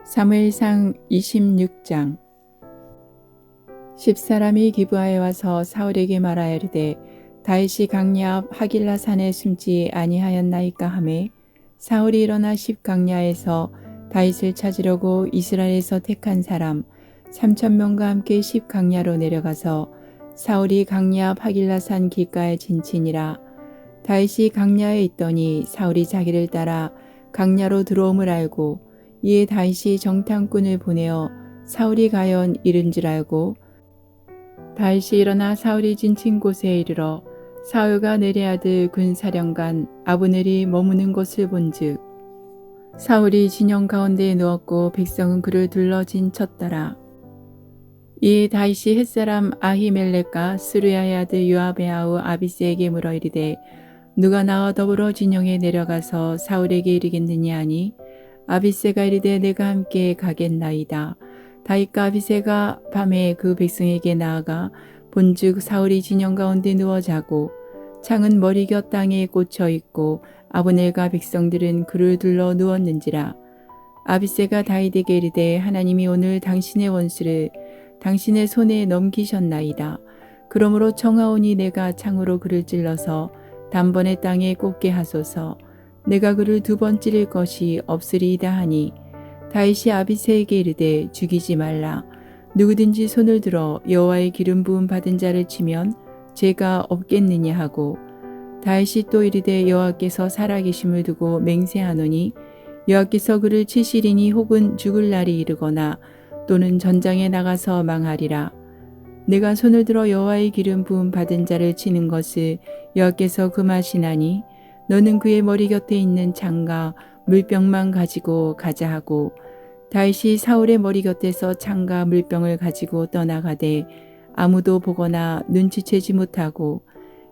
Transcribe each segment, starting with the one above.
사무엘상 26장. 10사람이 기브아에 와서 사울에게 말하여리되 다윗이 강야 앞 하길라 산에 숨지 아니하였나이까 하매, 사울이 일어나 10강야에서 다윗을 찾으려고 이스라엘에서 택한 사람 3,000명과 함께 10강야로 내려가서 사울이 강야 앞 하길라 산 길가에 진치니라. 다윗이 강야에 있더니 사울이 자기를 따라 강야로 들어옴을 알고, 이에 다윗이 정탐꾼을 보내어 사울이 가연 이른 줄 알고, 다윗이 일어나 사울이 진친 곳에 이르러 사울과 넬의 아들 군사령관 아브넬이 머무는 곳을 본즉, 사울이 진영 가운데에 누웠고 백성은 그를 둘러 진쳤더라. 이에 다윗이 햇사람 아히멜렉과 스루야의 아들 요압의 아우 아비새에게 물어 이르되, 누가 나와 더불어 진영에 내려가서 사울에게 이르겠느냐 하니, 아비새가 이르되 내가 함께 가겠나이다. 다윗과 아비새가 밤에 그 백성에게 나아가 본즉 사울이 진영 가운데 누워 자고 창은 머리곁 땅에 꽂혀 있고 아브넬과 백성들은 그를 둘러 누웠는지라. 아비새가 다윗에게 이르되 하나님이 오늘 당신의 원수를 당신의 손에 넘기셨나이다. 그러므로 청하오니 내가 창으로 그를 찔러서 단번에 땅에 꽂게 하소서. 내가 그를 2번 찌를 것이 없으리이다 하니, 다윗이 아비새에게 이르되 죽이지 말라. 누구든지 손을 들어 여호와의 기름 부음 받은 자를 치면 죄가 없겠느냐 하고, 다윗이 또 이르되 여호와께서 살아계심을 두고 맹세하노니 여호와께서 그를 치시리니 혹은 죽을 날이 이르거나 또는 전장에 나가서 망하리라. 내가 손을 들어 여호와의 기름 부음 받은 자를 치는 것을 여호와께서 금하시나니 너는 그의 머리 곁에 있는 창과 물병만 가지고 가자 하고, 다윗이 사울의 머리 곁에서 창과 물병을 가지고 떠나가되 아무도 보거나 눈치채지 못하고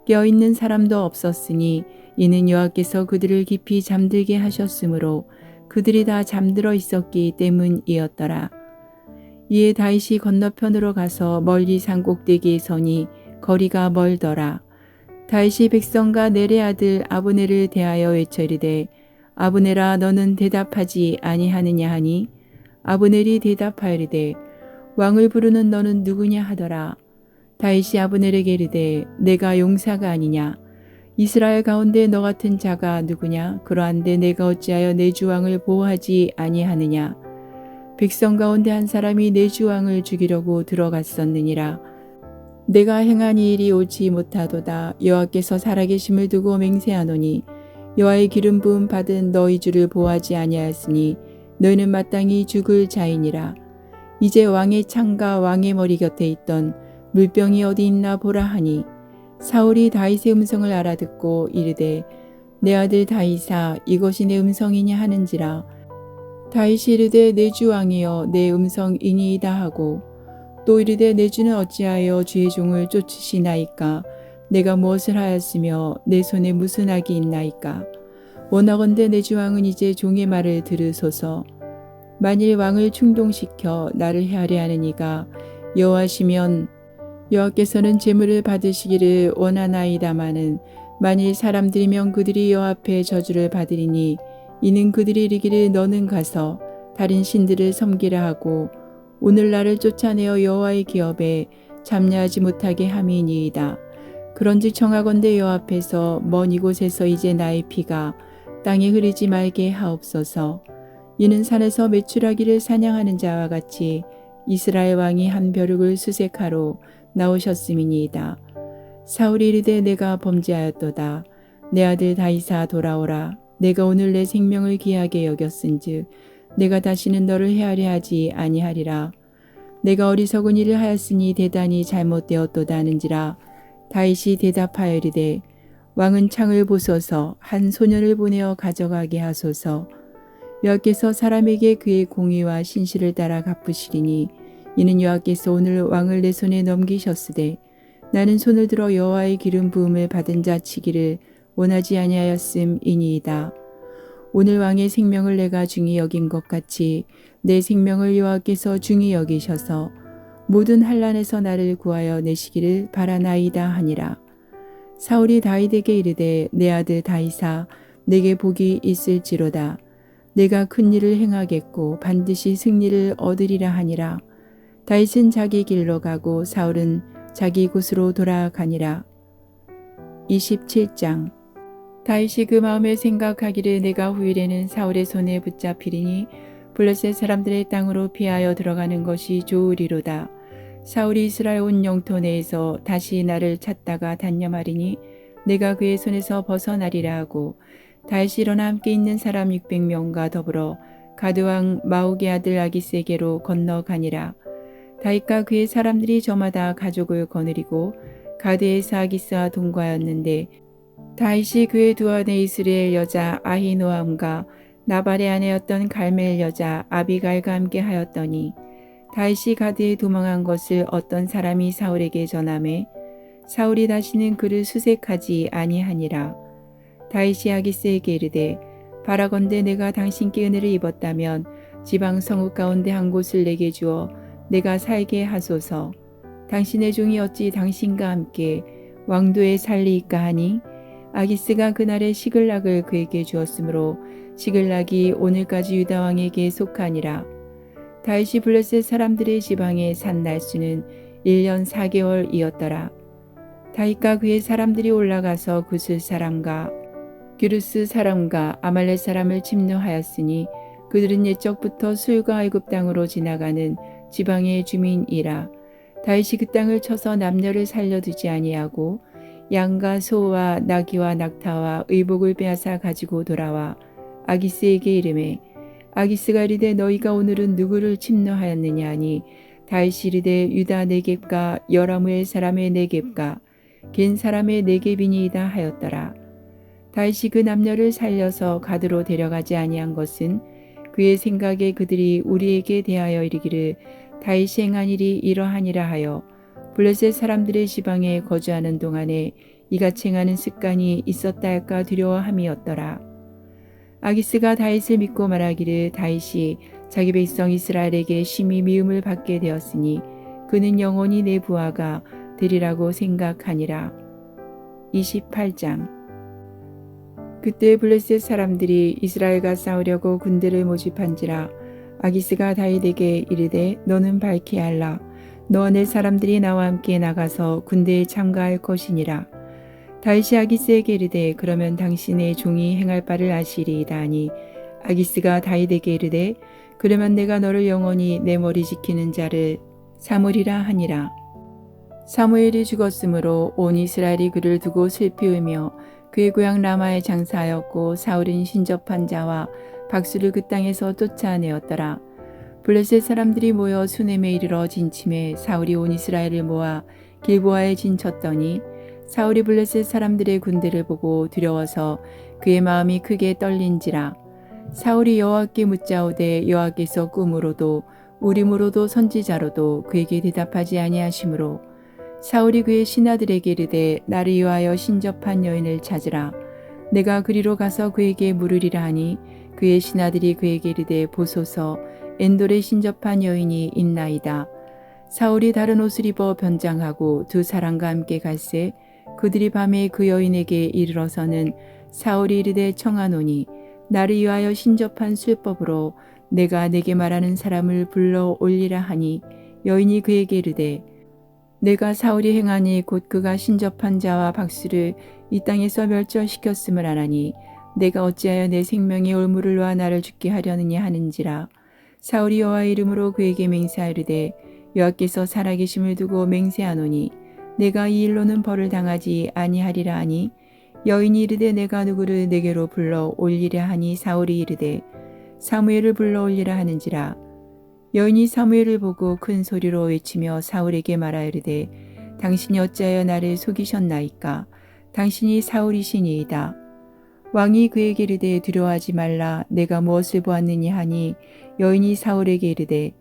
깨어있는 사람도 없었으니, 이는 여호와께서 그들을 깊이 잠들게 하셨으므로 그들이 다 잠들어 있었기 때문이었더라. 이에 다윗이 건너편으로 가서 멀리 산 꼭대기에 서니 거리가 멀더라. 다윗이 백성과 넬의 아들 아브넬을 대하여 외쳐 이르되, 아브넬아 너는 대답하지 아니하느냐 하니, 아브넬이 대답하여리되 왕을 부르는 너는 누구냐 하더라. 다윗이 아브넬에게 이르되 내가 용사가 아니냐? 이스라엘 가운데 너 같은 자가 누구냐? 그러한데 내가 어찌하여 내 주 왕을 보호하지 아니하느냐? 백성 가운데 한 사람이 내 주 왕을 죽이려고 들어갔었느니라. 내가 행한 이 일이 옳지 못하도다. 여호와께서 살아계심을 두고 맹세하노니 여호와의 기름 부음 받은 너희 주를 보호하지 아니하였으니 너희는 마땅히 죽을 자이니라. 이제 왕의 창과 왕의 머리 곁에 있던 물병이 어디 있나 보라 하니, 사울이 다윗의 음성을 알아듣고 이르되 내 아들 다윗아 이것이 내 음성이냐 하는지라. 다윗이 이르되 내 주 왕이여 내 음성이니이다 하고, 또 이르되 내 주는 어찌하여 주의 종을 쫓으시나이까? 내가 무엇을 하였으며 내 손에 무슨 악이 있나이까? 원하건대 내 주 왕은 이제 종의 말을 들으소서. 만일 왕을 충동시켜 나를 해하려 하는 이가 여호와시면 여호와께서는 제물을 받으시기를 원하나이다마는, 만일 사람들이면 그들이 여호와 앞에 저주를 받으리니 이는 그들이 이르기를 너는 가서 다른 신들을 섬기라 하고 오늘 나를 쫓아내어 여호와의 기업에 참여하지 못하게 함이니이다. 그런즉 청하건대 여호와 앞에서 먼 이곳에서 이제 나의 피가 땅에 흐르지 말게 하옵소서. 이는 산에서 메추라기를 사냥하는 자와 같이 이스라엘 왕이 한 벼룩을 수색하러 나오셨음이니이다. 사울이 이르되 내가 범죄하였도다. 내 아들 다윗아 돌아오라. 내가 오늘 내 생명을 귀하게 여겼은즉 내가 다시는 너를 해하려 하지 아니하리라. 내가 어리석은 일을 하였으니 대단히 잘못되었도다 하는지라. 다윗이 대답하여 이르되 왕은 창을 보소서. 한 소년을 보내어 가져가게 하소서. 여호와께서 사람에게 그의 공의와 신실을 따라 갚으시리니, 이는 여호와께서 오늘 왕을 내 손에 넘기셨으되 나는 손을 들어 여호와의 기름 부음을 받은 자 치기를 원하지 아니하였음이니이다. 오늘 왕의 생명을 내가 중히 여긴 것 같이 내 생명을 여호와께서 중히 여기셔서 모든 환난에서 나를 구하여 내시기를 바라나이다 하니라. 사울이 다윗에게 이르되 내 아들 다윗아 내게 복이 있을지로다. 내가 큰 일을 행하겠고 반드시 승리를 얻으리라 하니라. 다윗은 자기 길로 가고 사울은 자기 곳으로 돌아가니라. 27장. 다윗이 그 마음에 생각하기를 내가 후일에는 사울의 손에 붙잡히리니 블레셋 사람들의 땅으로 피하여 들어가는 것이 좋으리로다. 사울이 이스라엘 온 영토 내에서 다시 나를 찾다가 단념하리니 내가 그의 손에서 벗어나리라 하고 다윗이 일어나 함께 있는 사람 600명과 더불어 가드왕 마옥의 아들 아기스에게로 건너가니라. 다윗과 그의 사람들이 저마다 가족을 거느리고 가드에서 아기스와 동거하였는데 다윗이 그의 두 아내 이스라엘 여자 아히노암과 나발의 아내였던 갈멜 여자 아비갈과 함께 하였더니 다윗이 가드에 도망한 것을 어떤 사람이 사울에게 전하매 사울이 다시는 그를 수색하지 아니하니라. 다윗이 아기스에게 이르되 바라건대 내가 당신께 은혜를 입었다면 지방 성읍 가운데 한 곳을 내게 주어 내가 살게 하소서. 당신의 종이 어찌 당신과 함께 왕도에 살리이까 하니 아기스가 그날에 시글락을 그에게 주었으므로 시글락이 오늘까지 유다 왕에게 속하니라. 다윗이 블레셋 사람들의 지방에 산 날수는 1년 4개월이었더라. 다윗과 그의 사람들이 올라가서 구스 사람과 기르스 사람과 아말렉 사람을 침노하였으니 그들은 옛적부터 술과 애굽 땅으로 지나가는 지방의 주민이라. 다윗이 그 땅을 쳐서 남녀를 살려두지 아니하고 양과 소와 나귀와 낙타와 의복을 빼앗아 가지고 돌아와 아기스에게 이르매 아기스가 이르되 너희가 오늘은 누구를 침노하였느냐 하니 다윗이 이르되 유다 네겝과 여라무엘 사람의 네겝과 겐 사람의 네겝이니이다 하였더라. 다윗이 그 남녀를 살려서 가드로 데려가지 아니한 것은 그의 생각에 그들이 우리에게 대하여 이르기를 다윗이 행한 일이 이러하니라 하여 블레셋 사람들의 지방에 거주하는 동안에 이같이 행하는 습관이 있었다 할까 두려워함이었더라. 아기스가 다윗을 믿고 말하기를 다윗이 자기 백성 이스라엘에게 심히 미움을 받게 되었으니 그는 영원히 내 부하가 되리라고 생각하니라. 28장. 그때 블레셋 사람들이 이스라엘과 싸우려고 군대를 모집한지라. 아기스가 다윗에게 이르되 너는 밝히 알라. 너와 내 사람들이 나와 함께 나가서 군대에 참가할 것이니라. 다윗이 아기스에게 이르되 그러면 당신의 종이 행할 바를 아시리이다 하니 아기스가 다윗에게 이르되 그러면 내가 너를 영원히 내 머리 지키는 자를 삼으리라 하니라. 사무엘이 죽었으므로 온 이스라엘이 그를 두고 슬피 울며 그의 고향 라마에 장사하였고 사울은 신접한 자와 박수를 그 땅에서 쫓아내었더라. 블레셋 사람들이 모여 수넴에 이르러 진침해 사울이 온 이스라엘을 모아 길보아에 진쳤더니 사울이 블레셋 사람들의 군대를 보고 두려워서 그의 마음이 크게 떨린지라. 사울이 여호와께 묻자오되 여호와께서 꿈으로도 우림으로도 선지자로도 그에게 대답하지 아니하시므로 사울이 그의 신하들에게 이르되 나를 위하여 신접한 여인을 찾으라. 내가 그리로 가서 그에게 물으리라 하니 그의 신하들이 그에게 이르되 보소서 엔돌에 신접한 여인이 있나이다. 사울이 다른 옷을 입어 변장하고 두 사람과 함께 갈새 그들이 밤에 그 여인에게 이르러서는 사울이 이르되 청하노니 나를 위하여 신접한 술법으로 내가 내게 말하는 사람을 불러 올리라 하니 여인이 그에게 이르되 내가 사울이 행하니 곧 그가 신접한 자와 박수를 이 땅에서 멸절시켰음을 아나니 내가 어찌하여 내 생명의 올무를 놓아 나를 죽게 하려느냐 하는지라. 사울이 여호와의 이름으로 그에게 맹세하이르되 여호와께서 살아계심을 두고 맹세하노니 내가 이 일로는 벌을 당하지 아니하리라 하니 여인이 이르되 내가 누구를 내게로 불러 올리라 하니 사울이 이르되 사무엘을 불러 올리라 하는지라. 여인이 사무엘을 보고 큰 소리로 외치며 사울에게 말하이르되 당신이 어찌하여 나를 속이셨나이까. 당신이 사울이시니이다. 왕이 그에게 이르되 두려워하지 말라. 내가 무엇을 보았느냐 하니 여인이 사울에게 이르되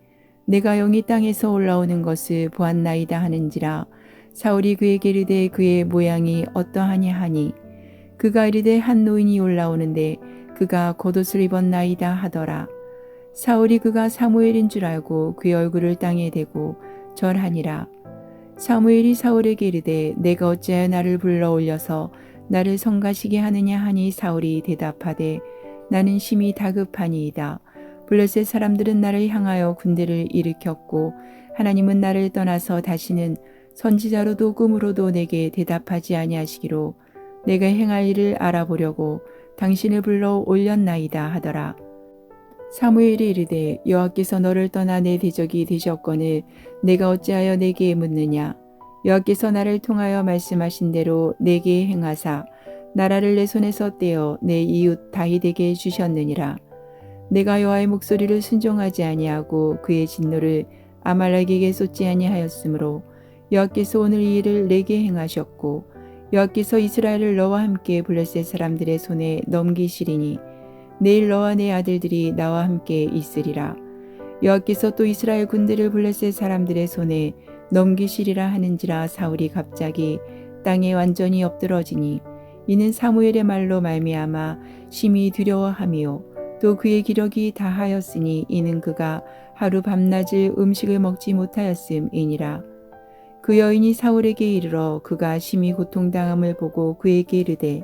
내가 영이 땅에서 올라오는 것을 보았나이다 하는지라. 사울이 그에게 이르되 그의 모양이 어떠하냐 하니 그가 이르되 한 노인이 올라오는데 그가 겉옷을 입었나이다 하더라. 사울이 그가 사무엘인 줄 알고 그의 얼굴을 땅에 대고 절하니라. 사무엘이 사울에게 이르되 내가 어찌하여 나를 불러 올려서 나를 성가시게 하느냐 하니 사울이 대답하되 나는 심히 다급하니이다. 블레셋 사람들은 나를 향하여 군대를 일으켰고 하나님은 나를 떠나서 다시는 선지자로도 꿈으로도 내게 대답하지 아니하시기로 내가 행할 일을 알아보려고 당신을 불러 올렸나이다 하더라. 사무엘이 이르되 여호와께서 너를 떠나 내 대적이 되셨거늘 내가 어찌하여 내게 묻느냐. 여호와께서 나를 통하여 말씀하신 대로 내게 행하사 나라를 내 손에서 떼어 내 이웃 다윗에게 주셨느니라. 내가 여호와의 목소리를 순종하지 아니하고 그의 진노를 아말렉에게 쏟지 아니하였으므로 여호와께서 오늘 이 일을 내게 행하셨고 여호와께서 이스라엘을 너와 함께 블레셋 사람들의 손에 넘기시리니 내일 너와 내 아들들이 나와 함께 있으리라. 여호와께서 또 이스라엘 군대를 블레셋 사람들의 손에 넘기시리라 하는지라. 사울이 갑자기 땅에 완전히 엎드러지니 이는 사무엘의 말로 말미암아 심히 두려워함이요 또 그의 기력이 다하였으니 이는 그가 하루 밤낮을 음식을 먹지 못하였음이니라. 그 여인이 사울에게 이르러 그가 심히 고통당함을 보고 그에게 이르되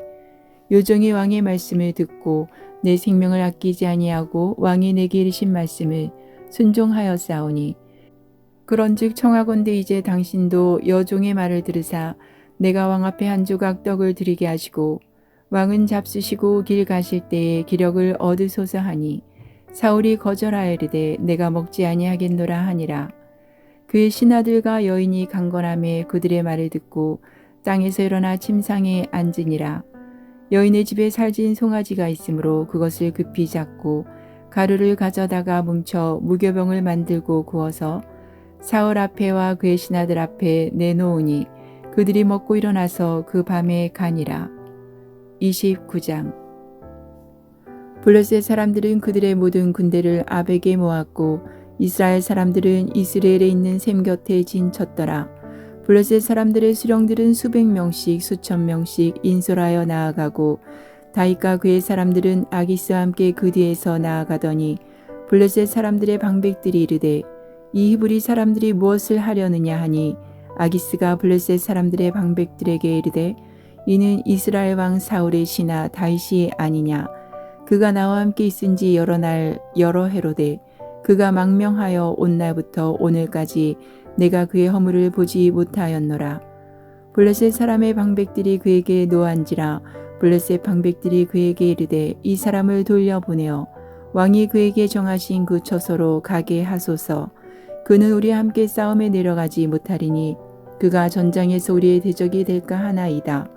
요정이 왕의 말씀을 듣고 내 생명을 아끼지 아니하고 왕이 내게 이르신 말씀을 순종하였사오니 그런즉 청하건대 이제 당신도 여종의 말을 들으사 내가 왕 앞에 한 조각 떡을 드리게 하시고 왕은 잡수시고 길 가실 때에 기력을 얻으소서 하니 사울이 거절하여 이르되 내가 먹지 아니하겠노라 하니라. 그의 신하들과 여인이 강건함에 그들의 말을 듣고 땅에서 일어나 침상에 앉으니라. 여인의 집에 살진 송아지가 있으므로 그것을 급히 잡고 가루를 가져다가 뭉쳐 무교병을 만들고 구워서 사울 앞에와 그의 신하들 앞에 내놓으니 그들이 먹고 일어나서 그 밤에 가니라. 29장. 블레셋 사람들은 그들의 모든 군대를 아벡에 모았고 이스라엘 사람들은 이스라엘에 있는 샘 곁에 진쳤더라. 블레셋 사람들의 수령들은 수백 명씩 수천 명씩 인솔하여 나아가고 다윗과 그의 사람들은 아기스와 함께 그 뒤에서 나아가더니 블레셋 사람들의 방백들이 이르되 이 히브리 사람들이 무엇을 하려느냐 하니 아기스가 블레셋 사람들의 방백들에게 이르되 이는 이스라엘 왕 사울의 신하 다윗이 아니냐. 그가 나와 함께 있은지 여러 날 여러 해로되 그가 망명하여 온 날부터 오늘까지 내가 그의 허물을 보지 못하였노라. 블레셋 사람의 방백들이 그에게 노한지라. 블레셋 방백들이 그에게 이르되 이 사람을 돌려보내어 왕이 그에게 정하신 그 처소로 가게 하소서. 그는 우리와 함께 싸움에 내려가지 못하리니 그가 전장에서 우리의 대적이 될까 하나이다.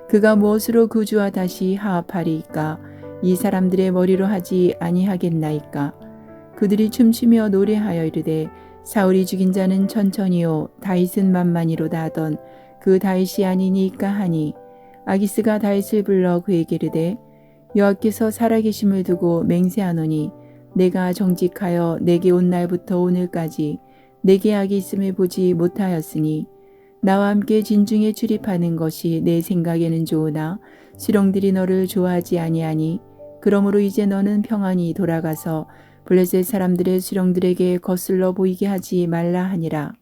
그가 무엇으로 그 주와 다시 화합하리이까. 이 사람들의 머리로 하지 아니하겠나이까. 그들이 춤추며 노래하여 이르되 사울이 죽인 자는 천천히요 다윗은 만만히로다 하던 그 다윗이 아니니까 하니 아기스가 다윗을 불러 그에게 이르되 여호와께서 살아계심을 두고 맹세하노니 내가 정직하여 내게 온 날부터 오늘까지 내게 악이 있음을 보지 못하였으니 나와 함께 진중에 출입하는 것이 내 생각에는 좋으나 수령들이 너를 좋아하지 아니하니 그러므로 이제 너는 평안히 돌아가서 블레셋 사람들의 수령들에게 거슬러 보이게 하지 말라 하니라.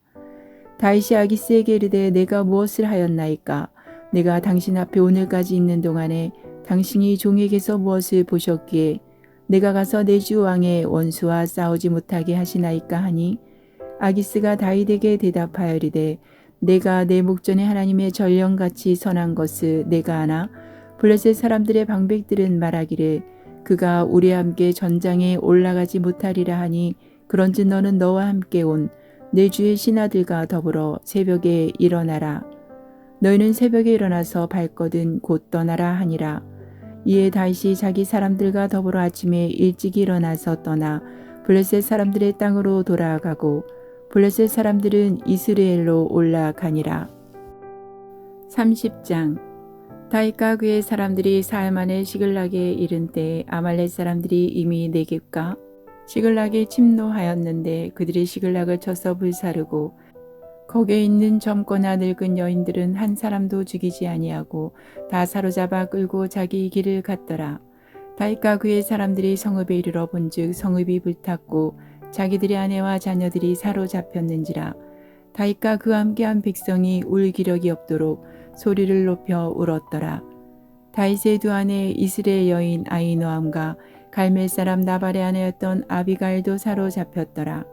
다윗이 아기스에게 이르되 내가 무엇을 하였나이까. 내가 당신 앞에 오늘까지 있는 동안에 당신이 종에게서 무엇을 보셨기에 내가 가서 내 주 왕의 원수와 싸우지 못하게 하시나이까 하니 아기스가 다윗에게 대답하여 이르되 내가 내 목전에 하나님의 전령같이 선한 것을 내가 아나 블레셋 사람들의 방백들은 말하기를 그가 우리와 함께 전장에 올라가지 못하리라 하니 그런즉 너는 너와 함께 온 내 주의 신하들과 더불어 새벽에 일어나라. 너희는 새벽에 일어나서 발거든 곧 떠나라 하니라. 이에 다윗이 자기 사람들과 더불어 아침에 일찍 일어나서 떠나 블레셋 사람들의 땅으로 돌아가고 블레셋 사람들은 이스라엘로 올라가니라. 30장. 다윗과 그의 사람들이 사흘 만에 시글락에 이른 때에 아말렉 사람들이 이미 네겝과 시글락에 침노하였는데 그들이 시글락을 쳐서 불사르고 거기에 있는 젊거나 늙은 여인들은 한 사람도 죽이지 아니하고 다 사로잡아 끌고 자기 길을 갔더라. 다윗과 그의 사람들이 성읍에 이르러 본즉 성읍이 불탔고 자기들의 아내와 자녀들이 사로잡혔는지라. 다윗과 그와 함께한 백성이 울 기력이 없도록 소리를 높여 울었더라. 다윗의 두 아내 이스라엘 여인 아히노암과 갈멜 사람 나발의 아내였던 아비가일도 사로잡혔더라.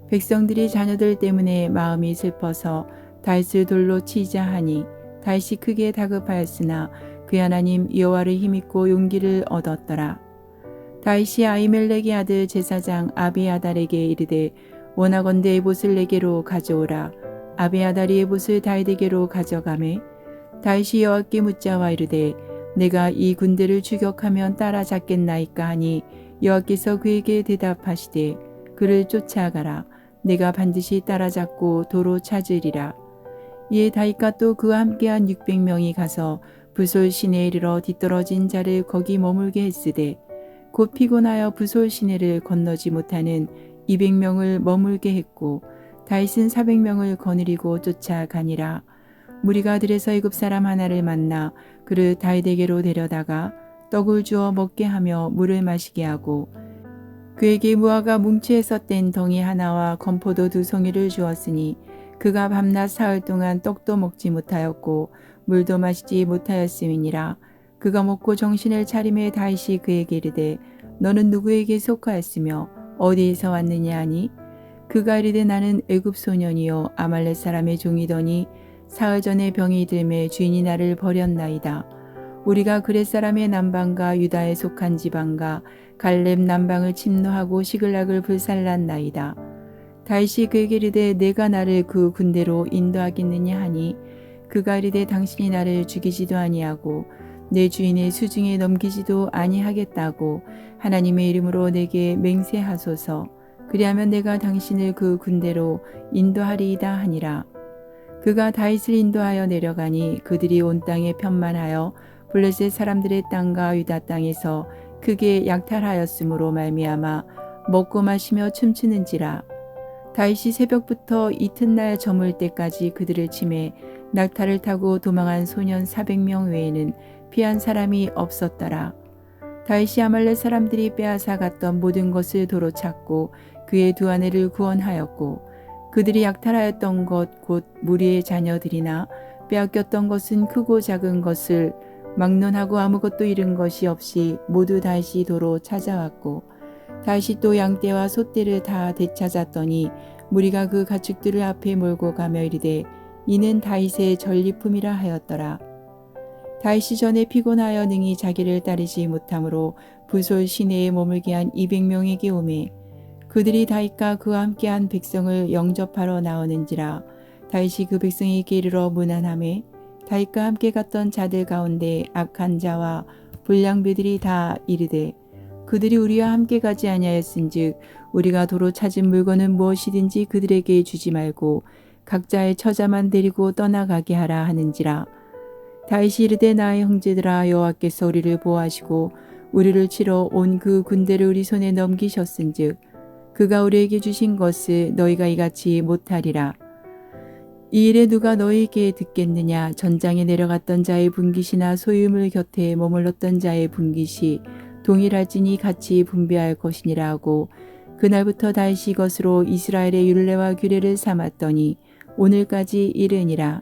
백성들이 자녀들 때문에 마음이 슬퍼서 다윗을 돌로 치자 하니 다윗이 크게 다급하였으나 그의 하나님 여호와를 힘입고 용기를 얻었더라. 다윗이 아히멜렉의 아들 제사장 아비아달에게 이르되 원하건대 에봇을 내게로 가져오라. 아비아달이 에봇을 다윗에게로 가져가매 다윗이 여호와께 묻자와 이르되 내가 이 군대를 추격하면 따라잡겠나이까 하니 여호와께서 그에게 대답하시되 그를 쫓아가라. 내가 반드시 따라잡고 도로 찾으리라. 이에 다윗과 또 그와 함께한 600명이 가서 부솔 시내에 이르러 뒤떨어진 자를 거기 머물게 했으되 곧 피곤하여 부솔 시내를 건너지 못하는 200명을 머물게 했고 다윗은 400명을 거느리고 쫓아가니라. 무리가 들에서 애굽 사람 하나를 만나 그를 다윗에게로 데려다가 떡을 주어 먹게 하며 물을 마시게 하고 그에게 무화과 뭉치에서 뗀 덩이 하나와 건포도 2송이를 주었으니 그가 밤낮 사흘 동안 떡도 먹지 못하였고 물도 마시지 못하였음이니라. 그가 먹고 정신을 차림에 다윗이 그에게 이르되 너는 누구에게 속하였으며 어디에서 왔느냐 하니 그가 이르되 나는 애굽 소년이요 아말렉 사람의 종이더니 사흘 전에 병이 들매 주인이 나를 버렸나이다. 우리가 그렛 사람의 남방과 유다에 속한 지방과 갈렙 남방을 침노하고 시글락을 불살랐나이다. 다윗이 그에게 이르되 내가 나를 그 군대로 인도하겠느냐 하니 그가 이르되 당신이 나를 죽이지도 아니하고 내 주인의 수중에 넘기지도 아니하겠다고 하나님의 이름으로 내게 맹세하소서. 그리하면 내가 당신을 그 군대로 인도하리이다 하니라. 그가 다윗을 인도하여 내려가니 그들이 온 땅에 편만하여 블레셋 사람들의 땅과 유다 땅에서 크게 약탈하였으므로 말미암아 먹고 마시며 춤추는지라. 다윗이 새벽부터 이튿날 저물 때까지 그들을 치매 낙타를 타고 도망한 소년 400명 외에는 피한 사람이 없었더라. 다윗이 아말렉 사람들이 빼앗아 갔던 모든 것을 도로 찾고 그의 두 아내를 구원하였고 그들이 약탈하였던 것 곧 무리의 자녀들이나 빼앗겼던 것은 크고 작은 것을 막론하고 아무것도 잃은 것이 없이 모두 다윗이 도로 찾아왔고 다윗이 또 양떼와 소떼를 다 되찾았더니 무리가 그 가축들을 앞에 몰고 가며 이르되 이는 다윗의 전리품이라 하였더라. 다윗이 전에 피곤하여 능히 자기를 따르지 못하므로 부솔 시내에 머물게 한 200명에게 오매 그들이 다윗과 그와 함께한 백성을 영접하러 나오는지라. 다윗이 그 백성에게 이르러 문안하매 다윗과 함께 갔던 자들 가운데 악한 자와 불량배들이 다 이르되 그들이 우리와 함께 가지 아니하였은즉 우리가 도로 찾은 물건은 무엇이든지 그들에게 주지 말고 각자의 처자만 데리고 떠나가게 하라 하는지라. 다윗이 이르되 나의 형제들아 여호와께서 우리를 보호하시고 우리를 치러 온 그 군대를 우리 손에 넘기셨은즉 그가 우리에게 주신 것을 너희가 이같이 못하리라. 이 일에 누가 너희에게 듣겠느냐. 전장에 내려갔던 자의 분깃이나 소유물 곁에 머물렀던 자의 분깃이 동일할지니 같이 분배할 것이니라 하고 그날부터 다윗이 이것으로 이스라엘의 율례와 규례를 삼았더니 오늘까지 이르니라.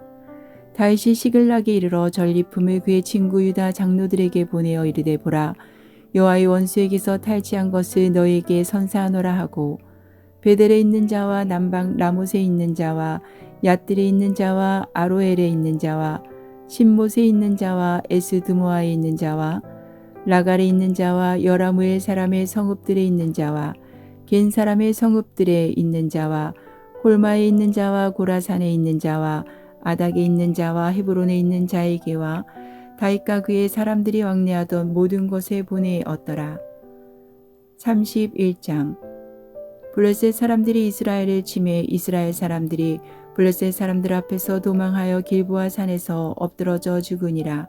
다윗이 시글락에 이르러 전리품을 그의 친구 유다 장로들에게 보내어 이르되 보라 여호와의 원수에게서 탈취한 것을 너희에게 선사하노라 하고 베델에 있는 자와 남방 라못에 있는 자와 얏들에 있는 자와 아로엘에 있는 자와 신못에 있는 자와 에스드모아에 있는 자와 라갈에 있는 자와 여라무엘 사람의 성읍들에 있는 자와 겐 사람의 성읍들에 있는 자와 홀마에 있는 자와 고라산에 있는 자와 아닥에 있는 자와 헤브론에 있는 자에게와 다윗과 그의 사람들이 왕래하던 모든 것에 보내었더라. 31장 블레셋 사람들이 이스라엘을 치매 이스라엘 사람들이 블레셋 사람들 앞에서 도망하여 길보아 산에서 엎드러져 죽으니라.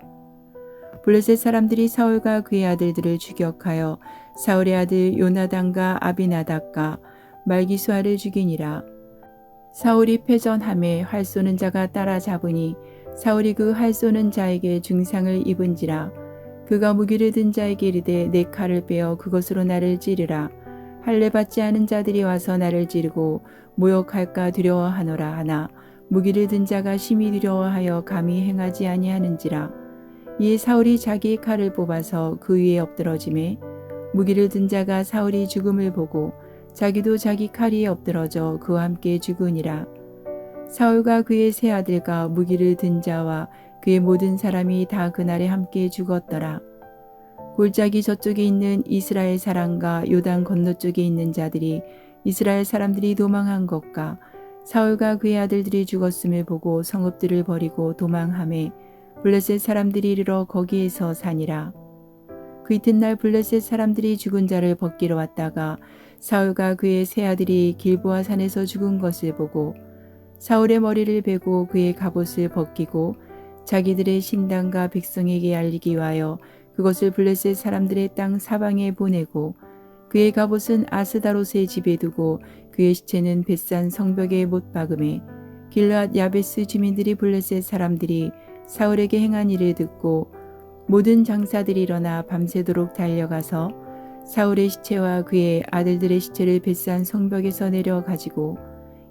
블레셋 사람들이 사울과 그의 아들들을 추격하여 사울의 아들 요나단과 아비나답과 말기수아를 죽이니라. 사울이 패전함에 활 쏘는 자가 따라잡으니 사울이 그 활 쏘는 자에게 중상을 입은지라. 그가 무기를 든 자에게 이르되 내 칼을 빼어 그것으로 나를 찌르라. 할례 받지 않은 자들이 와서 나를 찌르고 모욕할까 두려워하노라 하나 무기를 든 자가 심히 두려워하여 감히 행하지 아니하는지라. 이에 사울이 자기의 칼을 뽑아서 그 위에 엎드러짐에 무기를 든 자가 사울이 죽음을 보고 자기도 자기 칼 위에 엎드러져 그와 함께 죽으니라. 사울과 그의 세 아들과 무기를 든 자와 그의 모든 사람이 다 그날에 함께 죽었더라. 골짜기 저쪽에 있는 이스라엘 사람과 요단 건너쪽에 있는 자들이 이스라엘 사람들이 도망한 것과 사울과 그의 아들들이 죽었음을 보고 성읍들을 버리고 도망하매 블레셋 사람들이 이르러 거기에서 사니라. 그 이튿날 블레셋 사람들이 죽은 자를 벗기러 왔다가 사울과 그의 세 아들이 길보아 산에서 죽은 것을 보고 사울의 머리를 베고 그의 갑옷을 벗기고 자기들의 신당과 백성에게 알리기 위하여 그것을 블레셋 사람들의 땅 사방에 보내고 그의 갑옷은 아스다롯의 집에 두고 그의 시체는 벳산 성벽에 못 박음에 길르앗 야베스 주민들이 블레셋 사람들이 사울에게 행한 일을 듣고 모든 장사들이 일어나 밤새도록 달려가서 사울의 시체와 그의 아들들의 시체를 벳산 성벽에서 내려 가지고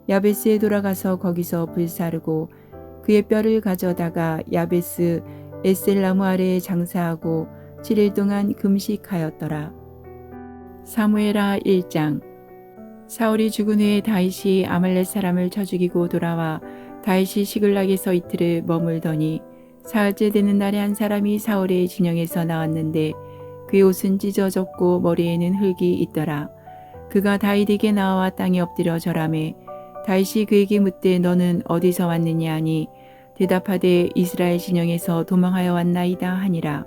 야베스에 돌아가서 거기서 불사르고 그의 뼈를 가져다가 야베스 에셀나무 아래에 장사하고 7일 동안 금식하였더라. 사무엘하 1장. 사울이 죽은 후에 다윗이 아말렉 사람을 쳐 죽이고 돌아와 다윗이 시글락에서 이틀을 머물더니 사흘째 되는 날에 한 사람이 사울의 진영에서 나왔는데 그의 옷은 찢어졌고 머리에는 흙이 있더라. 그가 다윗에게 나와 땅에 엎드려 절하매 다윗이 그에게 묻되 너는 어디서 왔느냐 하니 대답하되 이스라엘 진영에서 도망하여 왔나이다 하니라.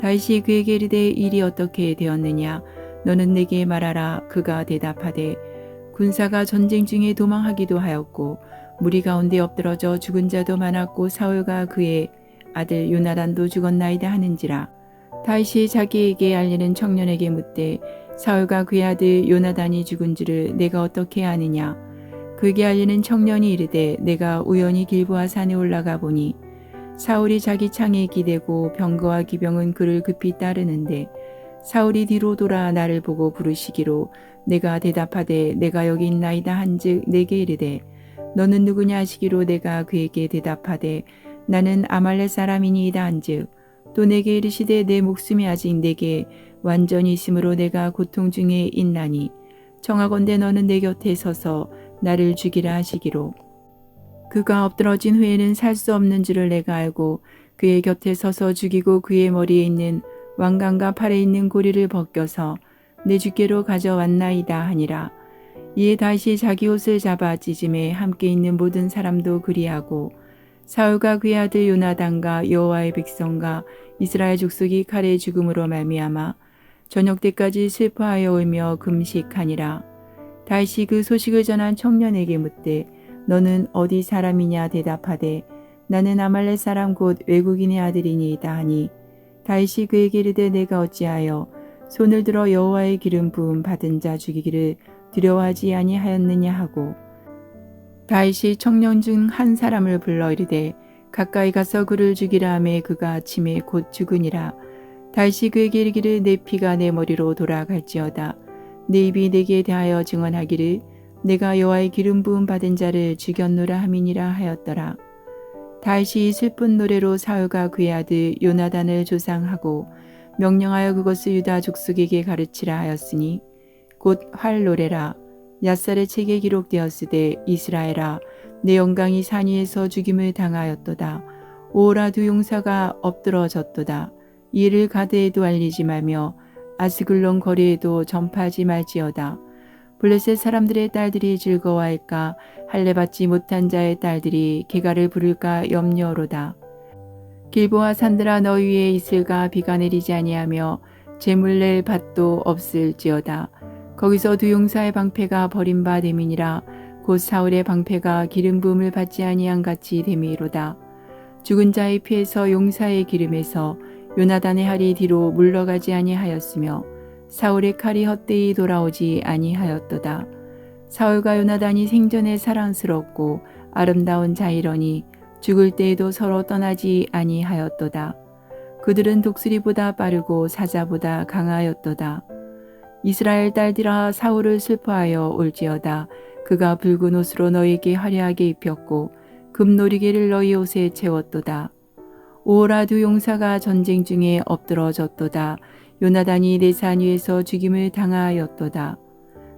다윗이 그에게 이르되 일이 어떻게 되었느냐 너는 내게 말하라. 그가 대답하되 군사가 전쟁 중에 도망하기도 하였고 무리 가운데 엎드러져 죽은 자도 많았고 사울과 그의 아들 요나단도 죽었나이다 하는지라. 다윗이 자기에게 알리는 청년에게 묻되 사울과 그의 아들 요나단이 죽은 줄을 내가 어떻게 아느냐. 그에게 알리는 청년이 이르되 내가 우연히 길보아 산에 올라가 보니 사울이 자기 창에 기대고 병거와 기병은 그를 급히 따르는데 사울이 뒤로 돌아 나를 보고 부르시기로 내가 대답하되 내가 여기 있나이다 한즉 내게 이르되 너는 누구냐 하시기로 내가 그에게 대답하되 나는 아말렉 사람이니이다 한즉 또 내게 이르시되 내 목숨이 아직 내게 완전히 있으므로 내가 고통 중에 있나니 청하건대 너는 내 곁에 서서 나를 죽이라 하시기로. 그가 엎드러진 후에는 살 수 없는 줄을 내가 알고 그의 곁에 서서 죽이고 그의 머리에 있는 왕관과 팔에 있는 고리를 벗겨서 내 주께로 가져왔나이다 하니라. 이에 다시 자기 옷을 잡아 찢음에 함께 있는 모든 사람도 그리하고 사울과 그의 아들 요나단과 여호와의 백성과 이스라엘 족속이 칼의 죽음으로 말미암아 저녁 때까지 슬퍼하여 울며 금식하니라. 다시 그 소식을 전한 청년에게 묻되 너는 어디 사람이냐 대답하되 나는 아말렉 사람 곧 외국인의 아들이니이다 하니 다시 그에게 이르되 내가 어찌하여 손을 들어 여호와의 기름 부음 받은 자 죽이기를 두려워하지 아니하였느냐 하고 다시 청년 중 한 사람을 불러 이르되 가까이 가서 그를 죽이라 하매 그가 아침에 곧 죽으니라. 다시 그에게 이르기를 내 피가 내 머리로 돌아갈지어다. 내 입이 내게 대하여 증언하기를 내가 여호와의 기름 부음 받은 자를 죽였노라 함이니라 하였더라. 다윗이 슬픈 노래로 사울과 그의 아들 요나단을 조상하고 명령하여 그것을 유다 족속에게 가르치라 하였으니 곧 활 노래라. 얏살의 책에 기록되었으되 이스라엘아 내 영광이 산 위에서 죽임을 당하였도다. 오호라 두 용사가 엎드러졌도다. 이를 가드에도 알리지 말며 아스글론 거리에도 전파하지 말지어다. 블레셋 사람들의 딸들이 즐거워할까 할례받지 못한 자의 딸들이 개가를 부를까 염려로다. 길보아 산들아 너희 위에 있을까 비가 내리지 아니하며 재물 낼 밭도 없을지어다. 거기서 두 용사의 방패가 버린 바 됨이니라. 곧 사울의 방패가 기름 부음을 받지 아니한 같이 됨이로다. 죽은 자의 피에서 용사의 기름에서 요나단의 활이 뒤로 물러가지 아니하였으며 사울의 칼이 헛되이 돌아오지 아니하였도다. 사울과 요나단이 생전에 사랑스럽고 아름다운 자이러니 죽을 때에도 서로 떠나지 아니하였도다. 그들은 독수리보다 빠르고 사자보다 강하였도다. 이스라엘 딸들아 사울을 슬퍼하여 올지어다. 그가 붉은 옷으로 너희에게 화려하게 입혔고 금노리개를 너희 옷에 채웠도다. 오호라 두 용사가 전쟁 중에 엎드러졌도다. 요나단이 내 산 위에서 죽임을 당하였도다.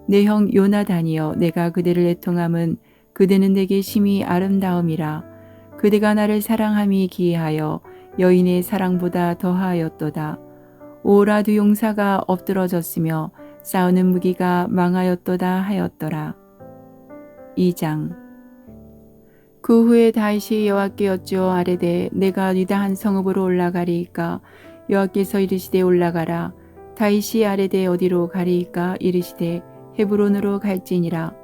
내 형 요나단이여, 내가 그대를 애통함은 그대는 내게 심히 아름다움이라. 그대가 나를 사랑함이 기이하여 여인의 사랑보다 더하였도다. 오호라 두 용사가 엎드러졌으며 싸우는 무기가 망하였도다 하였더라. 2장. 그 후에 다윗이 여호와께 여쭈어 아뢰되 내가 유다 한 성읍으로 올라가리이까? 여호와께서 이르시되 올라가라. 다윗이 아뢰되 어디로 가리이까? 이르시되 헤브론으로 갈지니라.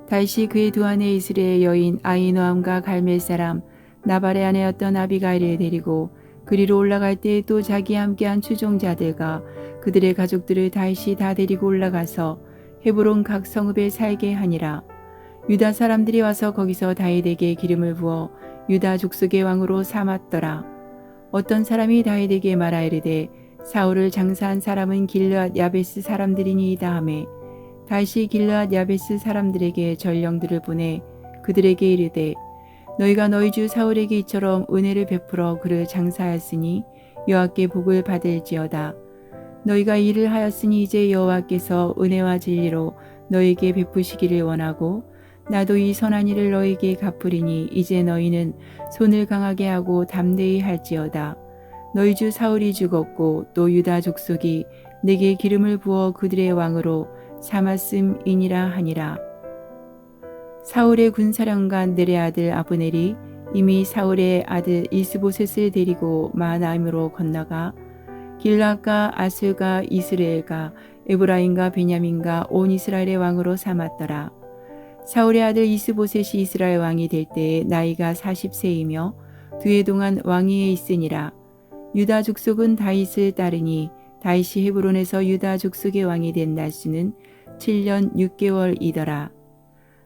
다윗이 그의 두 아내 이스라엘 여인 아히노암과 갈멜 사람 나발의 아내였던 아비가일을 데리고 그리로 올라갈 때 또 자기와 함께한 추종자들과 그들의 가족들을 다윗이 다 데리고 올라가서 헤브론 각 성읍에 살게 하니라. 유다 사람들이 와서 거기서 다윗에게 기름을 부어 유다 족속의 왕으로 삼았더라. 어떤 사람이 다윗에게 말하이르되 사울을 장사한 사람은 길르앗 야베스 사람들이니이다 하매 다윗이 길르앗 야베스 사람들에게 전령들을 보내 그들에게 이르되 너희가 너희 주 사울에게 이처럼 은혜를 베풀어 그를 장사하였으니 여호와께 복을 받을지어다. 너희가 이를 하였으니 이제 여호와께서 은혜와 진리로 너희에게 베푸시기를 원하고 나도 이 선한 일을 너희에게 갚으리니 이제 너희는 손을 강하게 하고 담대히 할지어다. 너희 주 사울이 죽었고 또 유다 족속이 내게 기름을 부어 그들의 왕으로 삼았음이니라 하니라. 사울의 군사령관 넬의 아들 아브넬이 이미 사울의 아들 이스보셋을 데리고 마하나임으로 건너가 길앗과 아술과 이스라엘과 에브라임과 베냐민과 온 이스라엘의 왕으로 삼았더라. 사울의 아들 이스보셋이 이스라엘 왕이 될 때에 나이가 40세이며 두 해 동안 왕위에 있으니라. 유다 족속은 다윗을 따르니 다윗이 헤브론에서 유다 족속의 왕이 된 날수는 7년 6개월이더라.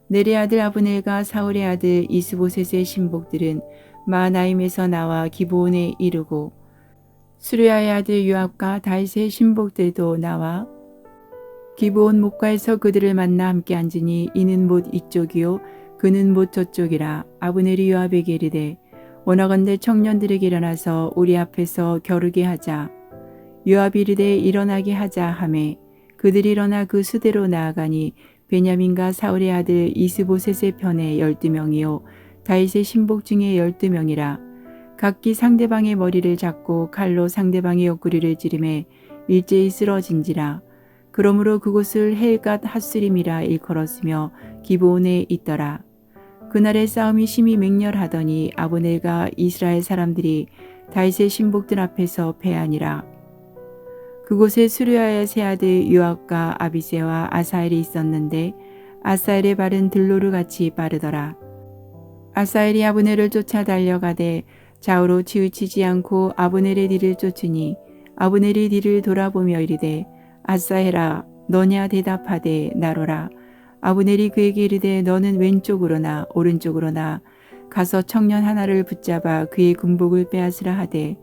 넬의 아들 아브넬과 사울의 아들 이스보셋의 신복들은 마하나임에서 나와 기브온에 이르고 수르야의 아들 요압과 다윗의 신복들도 나와 기브온 목가에서 그들을 만나 함께 앉으니 이는 못 이쪽이요 그는 못 저쪽이라. 아브넬이 요압에게 이르되 원하건대 청년들에게 일어나서 우리 앞에서 겨루게 하자. 요압이 이르되 일어나게 하자 하매 그들이 일어나 그 수대로 나아가니 베냐민과 사울의 아들 이스보셋의 편에 12명이요 다윗의 신복 중에 12명이라. 각기 상대방의 머리를 잡고 칼로 상대방의 옆구리를 찌르매 일제히 쓰러진지라. 그러므로 그곳을 헬갓 핫수림이라 일컬었으며 기브온에 있더라. 그날의 싸움이 심히 맹렬하더니 아브넬과 이스라엘 사람들이 다윗의 신복들 앞에서 패하니라. 그곳에 수르야의 세 아들 요압과 아비새와 아사엘이 있었는데 아사엘의 발은 들로르 같이 빠르더라. 아사엘이 아브넬을 쫓아 달려가되 좌우로 치우치지 않고 아브넬의 뒤를 쫓으니 아브넬이 뒤를 돌아보며 이르되 아사엘아 너냐 대답하되 나로라. 아브넬이 그에게 이르되 너는 왼쪽으로나 오른쪽으로나 가서 청년 하나를 붙잡아 그의 군복을 빼앗으라 하되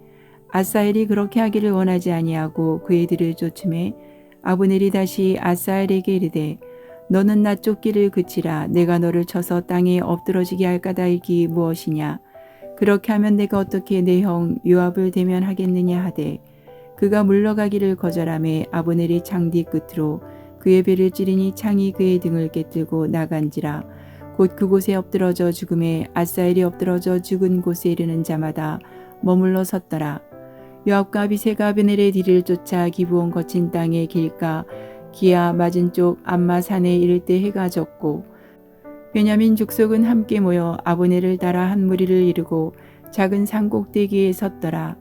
아사엘이 그렇게 하기를 원하지 아니하고 그의 뒤를 쫓음에 아브넬이 다시 아사엘에게 이르되 너는 나 쫓기를 그치라. 내가 너를 쳐서 땅에 엎드러지게 할 까닭이 무엇이냐. 그렇게 하면 내가 어떻게 내 형 요압을 대면하겠느냐 하되 그가 물러가기를 거절하매 아브넬이 창 뒤 끝으로 그의 배를 찌르니 창이 그의 등을 깨뜨고 나간지라. 곧 그곳에 엎드러져 죽음에 아사엘이 엎드러져 죽은 곳에 이르는 자마다 머물러 섰더라. 요압과 아비새가 아브넬의 뒤를 쫓아 기브온 거친 땅의 길가 기아 맞은 쪽 암마 산에 이를 때 해가 졌고 베냐민 족속은 함께 모여 아브넬을 따라 한 무리를 이루고 작은 산 꼭대기에 섰더라.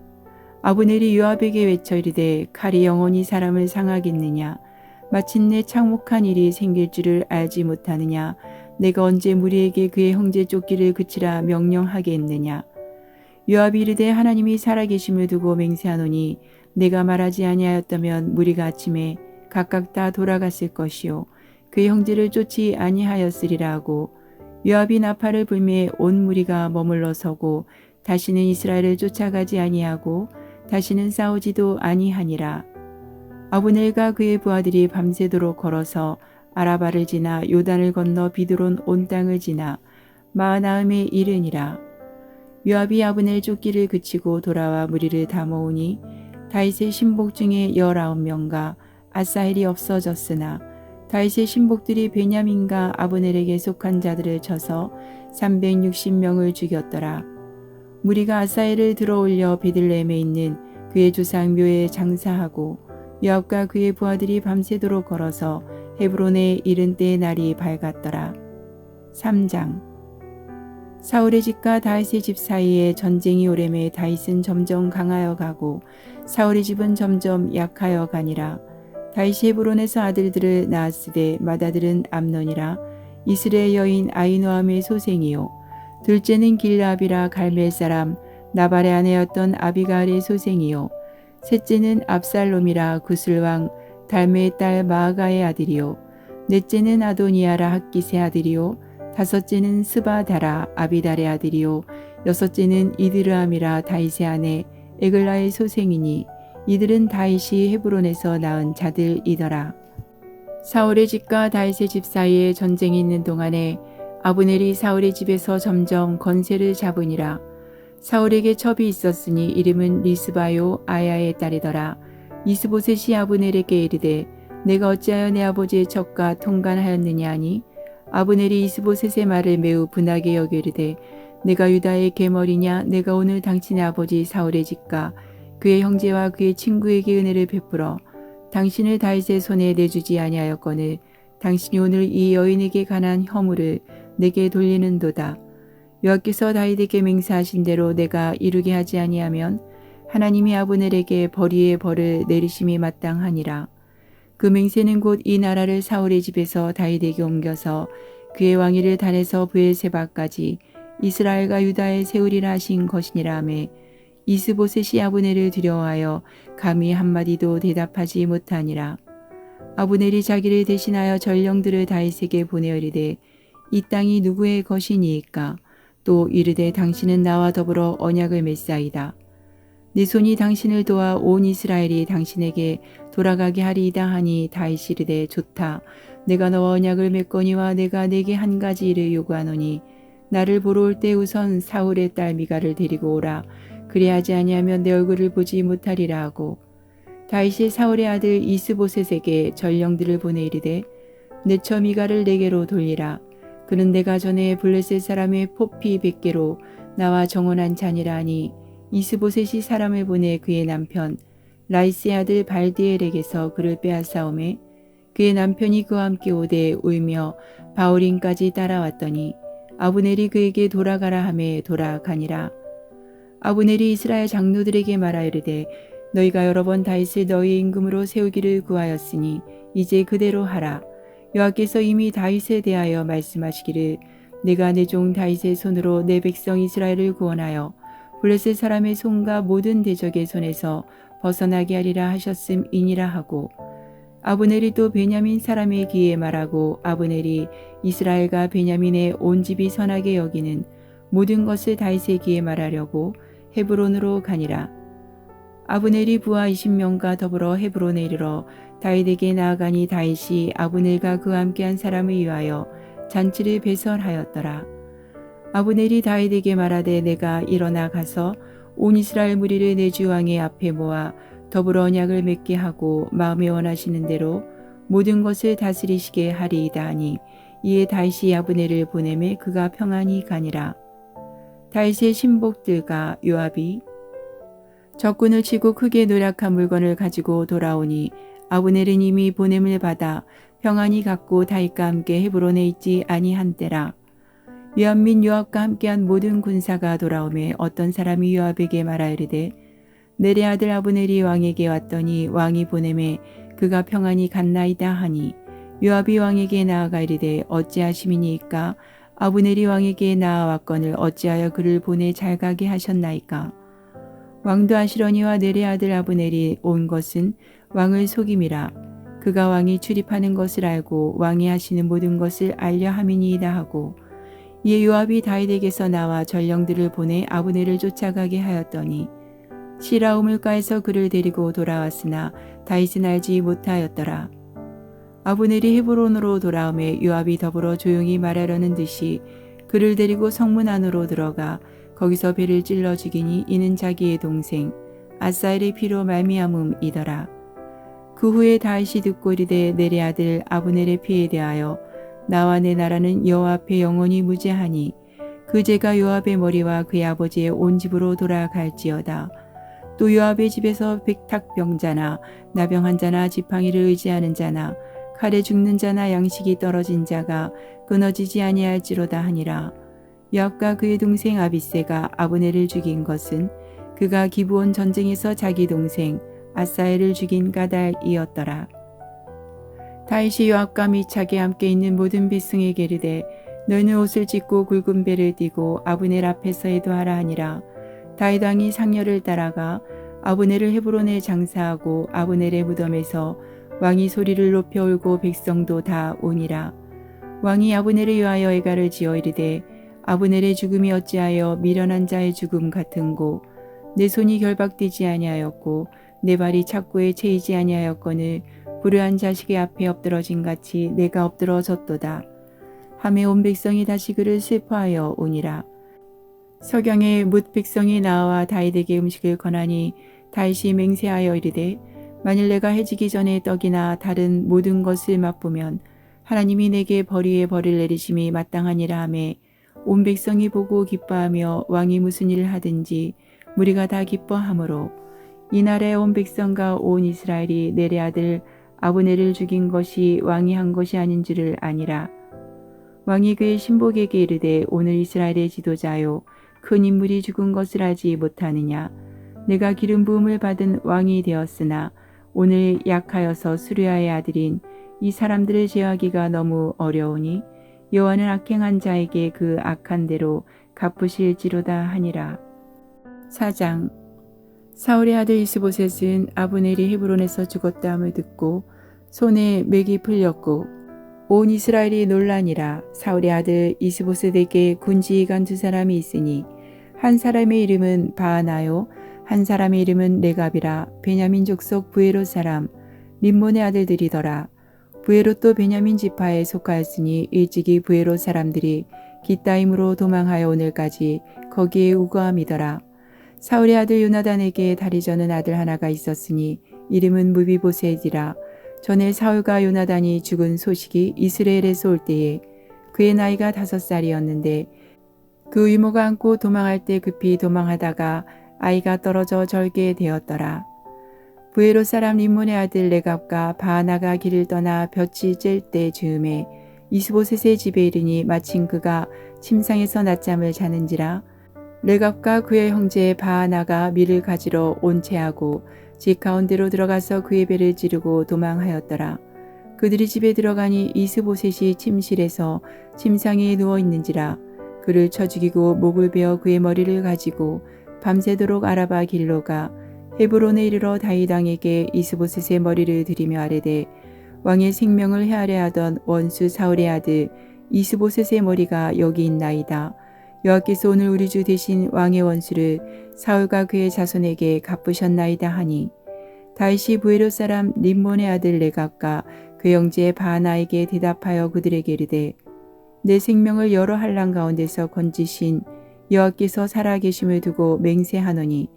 아브넬이 요압에게 외쳐 이르되 칼이 영원히 사람을 상하겠느냐. 마침내 창목한 일이 생길 줄을 알지 못하느냐. 내가 언제 무리에게 그의 형제 쫓기를 그치라 명령하겠느냐. 요압이 이르되 하나님이 살아계심을 두고 맹세하노니 내가 말하지 아니하였다면 무리가 아침에 각각 다 돌아갔을 것이요 그의 형제를 쫓지 아니하였으리라 하고 요압이 나팔을 불매 온 무리가 머물러 서고 다시는 이스라엘을 쫓아가지 아니하고 다시는 싸우지도 아니하니라. 아브넬과 그의 부하들이 밤새도록 걸어서 아라바를 지나 요단을 건너 비드론 온 땅을 지나 마하나임에 이르니라. 요압이 아브넬 쫓기를 그치고 돌아와 무리를 다 모으니 다윗의 신복 중에 19명과 아사헬이 없어졌으나 다윗의 신복들이 베냐민과 아브넬에게 속한 자들을 쳐서 360명을 죽였더라. 무리가 아사헬을 들어올려 베들레헴에 있는 그의 조상 묘에 장사하고 요압과 그의 부하들이 밤새도록 걸어서 헤브론에 이른 때의 날이 밝았더라. 3장. 사울의 집과 다윗의 집 사이에 전쟁이 오래매 다윗은 점점 강하여 가고 사울의 집은 점점 약하여 가니라. 다윗이 헤브론에서 아들들을 낳았으되 맏아들은 암논이라. 이스라엘 여인 아히노암의 소생이요 둘째는 길라압이라 갈멜 사람 나발의 아내였던 아비가일의 소생이요 셋째는 압살롬이라 구슬왕 달메의 딸 마아가의 아들이요 넷째는 아도니아라 학기스의 아들이요 다섯째는 스바다라 아비달의 아들이요 여섯째는 이드르암이라 다윗의 아내 에글라의 소생이니 이들은 다윗이 헤브론에서 낳은 자들이더라. 사울의 집과 다윗의 집 사이에 전쟁이 있는 동안에 아브넬이 사울의 집에서 점점 건세를 잡으니라. 사울에게 첩이 있었으니 이름은 리스바요 아야의 딸이더라. 이스보셋이 아브넬에게 이르되 내가 어찌하여 내 아버지의 첩과 통관하였느냐 하니 아브넬이 이스보셋의 말을 매우 분하게 여겨 이르되 내가 유다의 계머리냐 내가 오늘 당신의 아버지 사울의 집과 그의 형제와 그의 친구에게 은혜를 베풀어 당신을 다윗의 손에 내주지 아니하였거늘 당신이 오늘 이 여인에게 관한 허물을 내게 돌리는도다. 여호와께서 다윗에게 맹세하신 대로 내가 이루게 하지 아니하면 하나님이 아브넬에게 벌이의 벌을 내리심이 마땅하니라. 그 맹세는 곧 이 나라를 사울의 집에서 다윗에게 옮겨서 그의 왕위를 단에서 브엘세바까지 이스라엘과 유다에 세우리라 하신 것이니라 하매 이스보셋이 아브넬을 두려워하여 감히 한마디도 대답하지 못하니라. 아브넬이 자기를 대신하여 전령들을 다윗에게 보내어 이르되 이 땅이 누구의 것이니이까 또 이르되 당신은 나와 더불어 언약을 맺사이다. 내 손이 당신을 도와 온 이스라엘이 당신에게 돌아가게 하리이다 하니 다윗이 이르되 좋다. 내가 너와 언약을 맺거니와 내가 내게 한 가지 일을 요구하노니 나를 보러 올 때 우선 사울의 딸 미가를 데리고 오라. 그리하지 아니하면 내 얼굴을 보지 못하리라 하고 다윗이 사울의 아들 이스보셋에게 전령들을 보내 이르되 내 처 미가를 내게로 돌리라. 그는 내가 전에 블레셋 사람의 포피 100개로 나와 정혼한 자니라 하니 이스보셋이 사람을 보내 그의 남편 라이스의 아들 발디엘에게서 그를 빼앗아오매 그의 남편이 그와 함께 오되 울며 바울임까지 따라왔더니 아브넬이 그에게 돌아가라 하매 돌아가니라. 아브넬이 이스라엘 장로들에게 말하여 이르되 너희가 여러 번 다윗을 너희의 임금으로 세우기를 구하였으니 이제 그대로 하라. 여호와께서 이미 다윗에 대하여 말씀하시기를 내가 내 종 다윗의 손으로 내 백성 이스라엘을 구원하여 블레셋 사람의 손과 모든 대적의 손에서 벗어나게 하리라 하셨음이니라 하고 아브넬이 또 베냐민 사람의 귀에 말하고 아브넬이 이스라엘과 베냐민의 온 집이 선하게 여기는 모든 것을 다윗의 귀에 말하려고 헤브론으로 가니라. 아브넬이 부하 20명과 더불어 헤브론에 이르러 다윗에게 나아가니 다윗이 아브넬과 그와 함께한 사람을 위하여 잔치를 배설하였더라. 아브넬이 다윗에게 말하되 내가 일어나 가서 온 이스라엘 무리를 내 주 왕의 앞에 모아 더불어 언약을 맺게 하고 마음에 원하시는 대로 모든 것을 다스리시게 하리이다 하니 이에 다윗이 아브넬을 보내매 그가 평안히 가니라. 다윗의 신복들과 요압이 적군을 치고 크게 노력한 물건을 가지고 돌아오니 아브넬은 이미 보냄을 받아 평안히 갔고 다윗과 함께 헤브론에 있지 아니한 때라. 요압 및 요압과 함께한 모든 군사가 돌아오매 어떤 사람이 요압에게 말하여 이르되 넬의 아들 아브넬이 왕에게 왔더니 왕이 보내매 그가 평안히 갔나이다 하니 요압이 왕에게 나아가 이르되 어찌하심이니이까 아브넬이 왕에게 나아왔거늘 어찌하여 그를 보내 잘 가게 하셨나이까. 왕도 아시러니와 넬의 아들 아브넬이 온 것은 왕을 속임이라. 그가 왕이 출입하는 것을 알고 왕이 하시는 모든 것을 알려 함이니이다 하고 이에 요압이 다윗에게서 나와 전령들을 보내 아브넬을 쫓아가게 하였더니 시라 우물가에서 그를 데리고 돌아왔으나 다윗은 알지 못하였더라. 아브넬이 헤브론으로 돌아오매 요압이 더불어 조용히 말하려는 듯이 그를 데리고 성문 안으로 들어가 거기서 배를 찔러 죽이니 이는 자기의 동생 아사엘의 피로 말미암음이더라. 그 후에 다윗이 듣고 이르되 내리 아들 아브넬의 피에 대하여 나와 내 나라는 여호와 앞에 영원히 무죄하니 그 죄가 요압의 머리와 그의 아버지의 온 집으로 돌아갈지어다. 또 요압의 집에서 백탁병자나 나병한 자나 지팡이를 의지하는 자나 칼에 죽는 자나 양식이 떨어진 자가 끊어지지 아니할지로다 하니라. 요압과 그의 동생 아비새가 아브넬을 죽인 것은 그가 기브온 전쟁에서 자기 동생 아사엘을 죽인 까닭이었더라. 다윗이 요압과 및 자기 함께 있는 모든 백성에게 이르되 너희는 옷을 찢고 굵은 배를 띠고 아브넬 앞에서 애도하라 하니라. 다윗 왕이 상렬을 따라가 아브넬을 헤브론에 장사하고 아브넬의 무덤에서 왕이 소리를 높여 울고 백성도 다 오니라. 왕이 아브넬을 위하여 애가를 지어 이르되 아브넬의 죽음이 어찌하여 미련한 자의 죽음 같은고 내 손이 결박되지 아니하였고 내 발이 착고에 채이지 아니하였거늘 불의한 자식의 앞에 엎드러진 같이 내가 엎드러졌도다. 하매 온 백성이 다시 그를 슬퍼하여 오니라. 석양에 뭇 백성이 나와 다윗에게 음식을 권하니 다윗이 맹세하여 이르되 만일 내가 해지기 전에 떡이나 다른 모든 것을 맛보면 하나님이 내게 벌 위에 벌을 내리심이 마땅하니라 하매 온 백성이 보고 기뻐하며 왕이 무슨 일을 하든지 무리가 다 기뻐하므로 이날에 온 백성과 온 이스라엘이 넬의 아들 아브넬을 죽인 것이 왕이 한 것이 아닌 줄을 아니라. 왕이 그의 신복에게 이르되 오늘 이스라엘의 지도자요 큰 인물이 죽은 것을 알지 못하느냐. 내가 기름 부음을 받은 왕이 되었으나 오늘 약하여서 수르야의 아들인 이 사람들을 제어하기가 너무 어려우니 여호와는 악행한 자에게 그 악한 대로 갚으실지로다 하니라. 4장. 사울의 아들 이스보셋은 아브넬이 헤브론에서 죽었다함을 듣고 손에 맥이 풀렸고 온 이스라엘이 놀라니라. 사울의 아들 이스보셋에게 군지휘관 두 사람이 있으니 한 사람의 이름은 바하나요 한 사람의 이름은 레갑이라. 베냐민 족속 부에롯 사람 림몬의 아들들이더라. 부에롯도 베냐민 지파에 속하였으니 일찍이 부에롯 사람들이 기타임으로 도망하여 오늘까지 거기에 우거함이더라. 사울의 아들 요나단에게 다리 저는 아들 하나가 있었으니 이름은 무비보셋이라. 전에 사울과 요나단이 죽은 소식이 이스라엘에서 올 때에 그의 나이가 5살이었는데 그 이모가 안고 도망할 때 급히 도망하다가 아이가 떨어져 절게 되었더라. 부에롯 사람 림몬의 아들 레갑과 바하나가 길을 떠나 볕이 쬐을 때 즈음에 이스보셋의 집에 이르니 마침 그가 침상에서 낮잠을 자는지라. 레갑과 그의 형제 바하나가 밀을 가지러 온채하고 집 가운데로 들어가서 그의 배를 찌르고 도망하였더라. 그들이 집에 들어가니 이스보셋이 침실에서 침상에 누워 있는지라. 그를 쳐 죽이고 목을 베어 그의 머리를 가지고 밤새도록 아라바 길로가 헤브론에 이르러 다윗 왕에게 이스보셋의 머리를 들이며 아뢰되 왕의 생명을 해하려 하던 원수 사울의 아들 이스보셋의 머리가 여기 있나이다. 여호와께서 오늘 우리 주 대신 왕의 원수를 사울과 그의 자손에게 갚으셨나이다 하니 다윗이 부에롯 사람 림몬의 아들 레갑과 그 형제 바하나에게 대답하여 그들에게 이르되 내 생명을 여러 한란 가운데서 건지신 여호와께서 살아계심을 두고 맹세하노니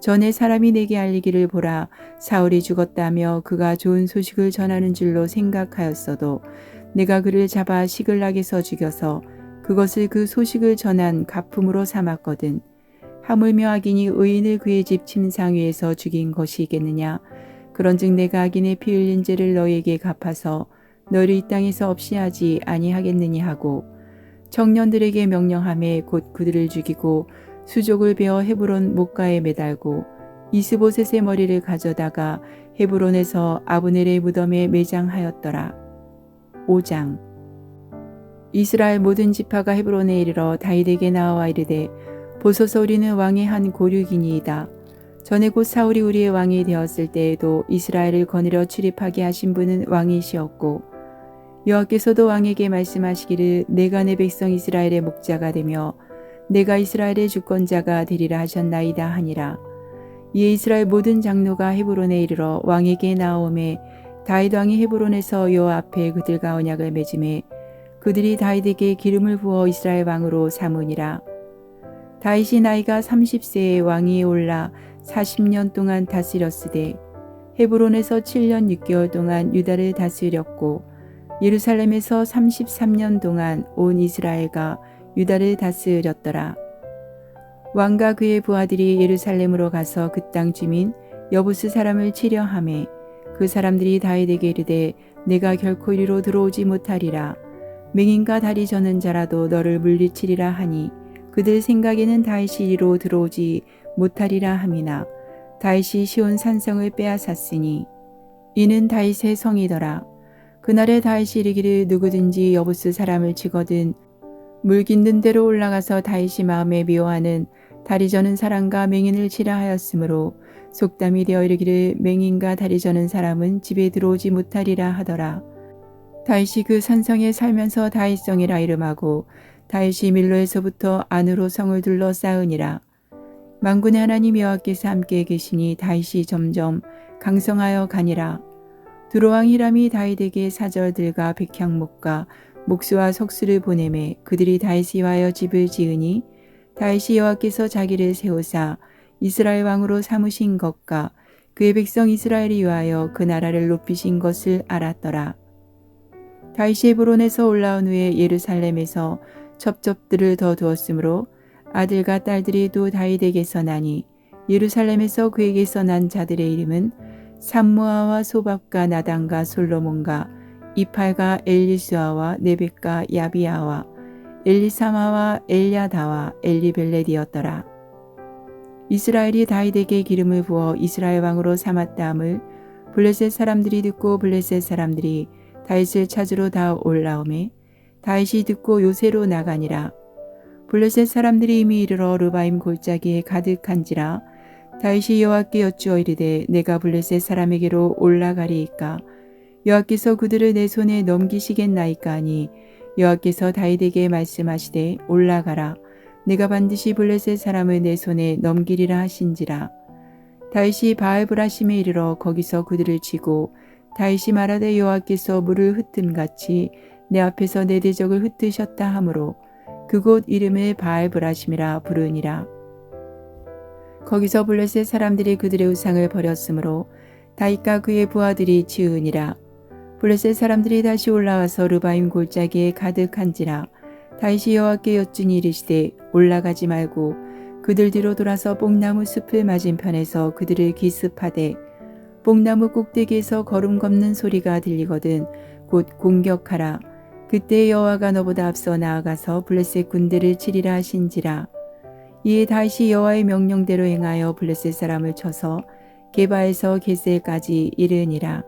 전에 사람이 내게 알리기를 보라 사울이 죽었다며 그가 좋은 소식을 전하는 줄로 생각하였어도 내가 그를 잡아 시글락에서 죽여서 그것을 그 소식을 전한 가품으로 삼았거든. 하물며 악인이 의인을 그의 집 침상 위에서 죽인 것이겠느냐. 그런즉 내가 악인의 피 흘린 죄를 너희에게 갚아서 너를 이 땅에서 없이 하지 아니하겠느냐 하고 청년들에게 명령하매 곧 그들을 죽이고 수족을 베어 헤브론 목가에 매달고 이스보셋의 머리를 가져다가 헤브론에서 아브넬의 무덤에 매장하였더라. 5장. 이스라엘 모든 지파가 헤브론에 이르러 다윗에게 나와 이르되 보소서 우리는 왕의 한 고륙이니이다. 전에 곧 사울이 우리의 왕이 되었을 때에도 이스라엘을 거느려 출입하게 하신 분은 왕이시었고 여호와께서도 왕에게 말씀하시기를 내가 내 백성 이스라엘의 목자가 되며 내가 이스라엘의 주권자가 되리라 하셨나이다 하니라. 이에 이스라엘 모든 장로가 헤브론에 이르러 왕에게 나오매 다윗 왕이 헤브론에서 여호와 앞에 그들과 언약을 맺음에 그들이 다윗에게 기름을 부어 이스라엘 왕으로 삼으니라. 다윗이 나이가 30세에 왕위에 올라 40년 동안 다스렸으되 헤브론에서 7년 6개월 동안 유다를 다스렸고 예루살렘에서 33년 동안 온 이스라엘과 유다를 다스렸더라. 왕과 그의 부하들이 예루살렘으로 가서 그 땅 주민 여부스 사람을 치려 하매 그 사람들이 다윗에게 이르되 내가 결코 이리로 들어오지 못하리라. 맹인과 다리 저는 자라도 너를 물리치리라 하니 그들 생각에는 다윗이 이리로 들어오지 못하리라 함이나 다윗이 시온 산성을 빼앗았으니 이는 다윗의 성이더라. 그날에 다윗이 이르기를 누구든지 여부스 사람을 치거든 물 깃는 데로 올라가서 다윗이 마음에 미워하는 다리 저는 사람과 맹인을 치라 하였으므로 속담이 되어 이르기를 맹인과 다리 저는 사람은 집에 들어오지 못하리라 하더라. 다윗이 그 산성에 살면서 다윗성이라 이름하고 다윗이 밀로에서부터 안으로 성을 둘러싸으니라. 만군의 하나님 여호와께서 함께 계시니 다윗이 점점 강성하여 가니라. 두로왕 히람이 다윗에게 사절들과 백향목과 목수와 석수를 보내매 그들이 다윗이 위하여 집을 지으니 다윗이 여호와께서 자기를 세우사 이스라엘 왕으로 삼으신 것과 그의 백성 이스라엘이 위하여 그 나라를 높이신 것을 알았더라. 다윗이 헤브론에서 올라온 후에 예루살렘에서 첩첩들을 더 두었으므로 아들과 딸들이 또 다윗에게서 나니 예루살렘에서 그에게서 난 자들의 이름은 삼무아와 소밥과 나단과 솔로몬과 이팔과 엘리수아와 네벳과 야비아와 엘리사마와 엘야다와 엘리벨렛이었더라. 이스라엘이 다윗에게 기름을 부어 이스라엘 왕으로 삼았다함을 블레셋 사람들이 듣고 블레셋 사람들이 다윗을 찾으러 다 올라오매 다윗이 듣고 요새로 나가니라. 블레셋 사람들이 이미 이르러 르바임 골짜기에 가득한지라. 다윗이 여호와께 여쭈어 이르되 내가 블레셋 사람에게로 올라가리이까 여호와께서 그들을 내 손에 넘기시겠나이까 하니 여호와께서 다윗에게 말씀하시되 올라가라. 내가 반드시 블레셋 사람을 내 손에 넘기리라 하신지라. 다윗이 바알브라심에 이르러 거기서 그들을 치고 다윗이 말하되 여호와께서 물을 흩음같이 내 앞에서 내 대적을 흩으셨다 하므로 그곳 이름을 바알브라심이라 부르니라. 거기서 블레셋 사람들이 그들의 우상을 버렸으므로 다윗과 그의 부하들이 지으니라. 블레셋 사람들이 다시 올라와서 르바임 골짜기에 가득한지라. 다윗이 여호와께 여쭈니 이르시되 올라가지 말고 그들 뒤로 돌아서 뽕나무 숲을 맞은편에서 그들을 기습하되 뽕나무 꼭대기에서 걸음 걷는 소리가 들리거든 곧 공격하라. 그때 여호와가 너보다 앞서 나아가서 블레셋 군대를 치리라 하신지라. 이에 다윗이 여호와의 명령대로 행하여 블레셋 사람을 쳐서 게바에서 게셀까지 이르니라.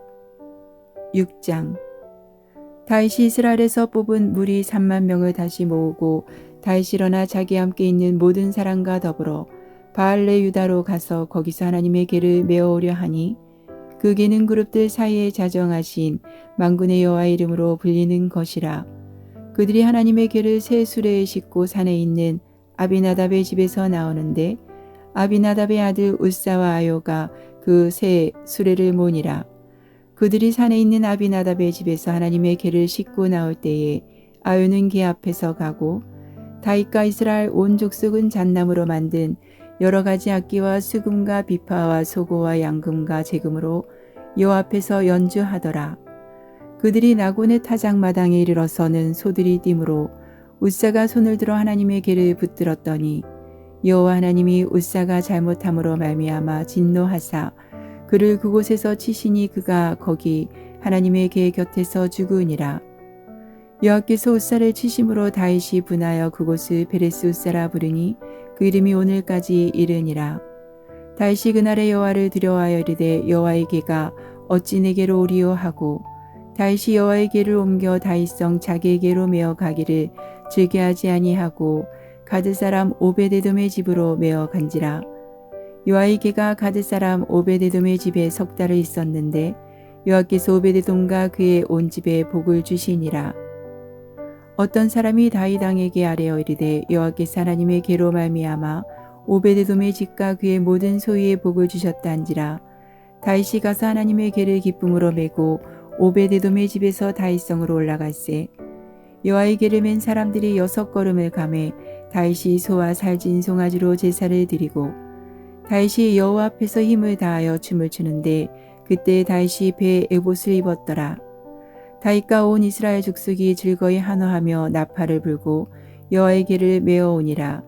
6장. 다윗이 이스라엘에서 뽑은 무리 3만 명을 다시 모으고 다윗이 일어나 자기 함께 있는 모든 사람과 더불어 바알레 유다로 가서 거기서 하나님의 궤를 메어오려 하니 그 궤는 그룹들 사이에 자정하신 만군의 여호와의 이름으로 불리는 것이라. 그들이 하나님의 궤를 새 수레에 싣고 산에 있는 아비나답의 집에서 나오는데 아비나답의 아들 웃사와 아요가 그 새 수레를 모니라. 그들이 산에 있는 아비나답의 집에서 하나님의 궤를 싣고 나올 때에 아요는 궤 앞에서 가고 다윗과 이스라엘 온 족속은 잣나무로 만든 여러 가지 악기와 수금과 비파와 소고와 양금과 제금으로 여호와 앞에서 연주하더라. 그들이 나곤의 타작마당에 이르러서는 소들이 뛰므로 웃사가 손을 들어 하나님의 궤를 붙들었더니 여호와 하나님이 웃사가 잘못함으로 말미암아 진노하사 그를 그곳에서 치시니 그가 거기 하나님의 궤 곁에서 죽으니라. 여호와께서 웃사를 치심으로 다윗이 분하여 그곳을 베레스 웃사라 부르니 그 이름이 오늘까지 이르니라. 다윗이 그날에 여호와를 두려워하여 이르되 여호와의 궤가 어찌 내게로 오리요 하고 다윗이 여호와의 궤를 옮겨 다윗성 자기의 궤로 메어 가기를 즐겨하지 아니하고 가드 사람 오베데돔의 집으로 메어 간지라. 여호와의 궤가 가드 사람 오베데돔의 집에 석 달을 있었는데 여호와께서 오베데돔과 그의 온 집에 복을 주시니라. 어떤 사람이 다윗 왕에게 아뢰어 이르되 여호와께서 하나님의 궤로 말미암아 오베데돔의 집과 그의 모든 소유에 복을 주셨다한지라. 다윗이 가서 하나님의 궤를 기쁨으로 메고 오베데돔의 집에서 다윗성으로 올라갈새 여호와의 궤를 맨 사람들이 6걸음을 가매 다윗이 소와 살진 송아지로 제사를 드리고 다윗이 여호와 앞에서 힘을 다하여 춤을 추는데 그때 다윗이 배에 에봇을 입었더라. 다윗과 온 이스라엘 족속이 즐거이 한화하며 나팔을 불고 여호와의 궤를 메어오니라.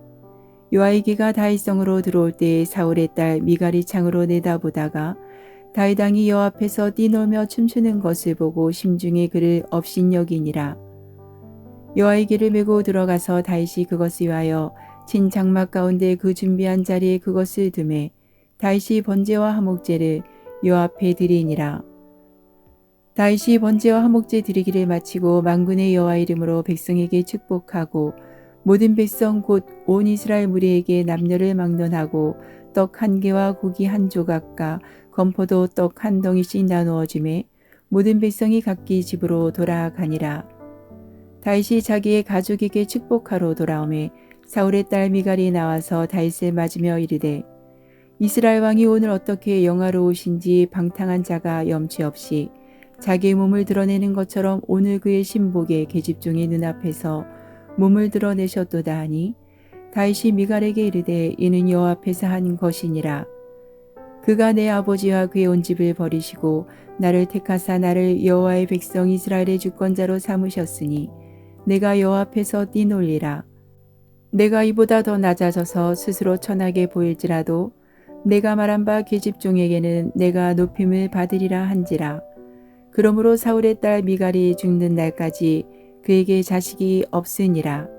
여호와의 궤가 다윗성으로 들어올 때에 사울의 딸 미갈이 창으로 내다보다가 다윗 왕이 여호와 앞에서 뛰놀며 춤추는 것을 보고 심중에 그를 업신여기니라. 여호와의 궤를 메고 들어가서 다윗이 그것을 위하여 친 장막 가운데 그 준비한 자리에 그것을 두매 다윗이 번제와 화목제를 여호와 앞에 드리니라. 다윗이 번제와 화목제 드리기를 마치고 만군의 여호와 이름으로 백성에게 축복하고 모든 백성 곧 온 이스라엘 무리에게 남녀를 막론하고 떡 한 개와 고기 한 조각과 건포도 떡 한 덩이씩 나누어 주매 모든 백성이 각기 집으로 돌아가니라. 다윗이 자기의 가족에게 축복하러 돌아오매 사울의 딸 미갈이 나와서 다윗을 맞으며 이르되 이스라엘 왕이 오늘 어떻게 영화로우신지 방탕한 자가 염치 없이 자기의 몸을 드러내는 것처럼 오늘 그의 신복의 계집종의 눈앞에서 몸을 드러내셨도다 하니 다윗이 미갈에게 이르되 이는 여호와 앞에서 한 것이니라. 그가 내 아버지와 그의 온 집을 버리시고 나를 택하사 나를 여호와의 백성 이스라엘의 주권자로 삼으셨으니 내가 여호와 앞에서 뛰놀리라. 내가 이보다 더 낮아져서 스스로 천하게 보일지라도 내가 말한 바 계집종에게는 내가 높임을 받으리라 한지라. 그러므로 사울의 딸 미갈이 죽는 날까지 그에게 자식이 없으니라.